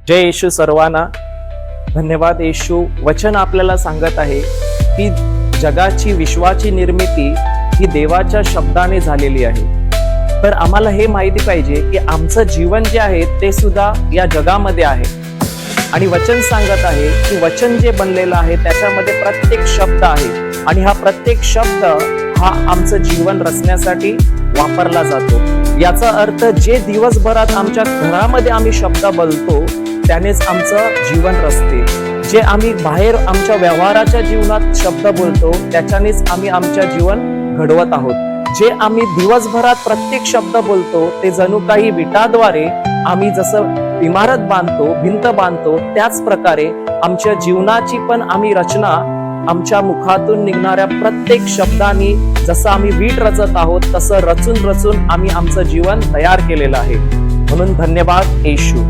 जय येशू सर्वांना. धन्यवाद येशू. वचन आपल्याला सांगत आहे की जगाची विश्वाची निर्मिती ही देवाच्या शब्दाने झालेली आहे. तर आम्हाला हे माहिती पाहिजे की आमचं जीवन जे आहे ते सुद्धा या जगामध्ये आहे. आणि वचन सांगत आहे की वचन जे बनलेलं आहे त्याच्यामध्ये प्रत्येक शब्द आहे आणि हा प्रत्येक शब्द हा आमचं जीवन रचण्यासाठी वापरला जातो. याचा अर्थ जे दिवसभरात आमच्या घरामध्ये आम्ही शब्द बोलतो त्यानेच आमचं जीवन रचते. जे आम्ही बाहेर आमच्या व्यवहाराच्या जीवनात शब्द बोलतो त्याच्यानेच आम्ही आमच्या जीवन घडवत आहोत. जे आम्ही दिवसभरात प्रत्येक शब्द बोलतो ते जणू काही विटाद्वारे आम्ही जसं इमारत बांधतो, भिंत बांधतो, त्याच प्रकारे आमच्या जीवनाची पण आम्ही रचना आमच्या मुखातून निघणाऱ्या प्रत्येक शब्दांनी जसं आम्ही वीट रचत आहोत तसं रचून रचून आम्ही आमचं जीवन तयार केलेलं आहे. म्हणून धन्यवाद येशू.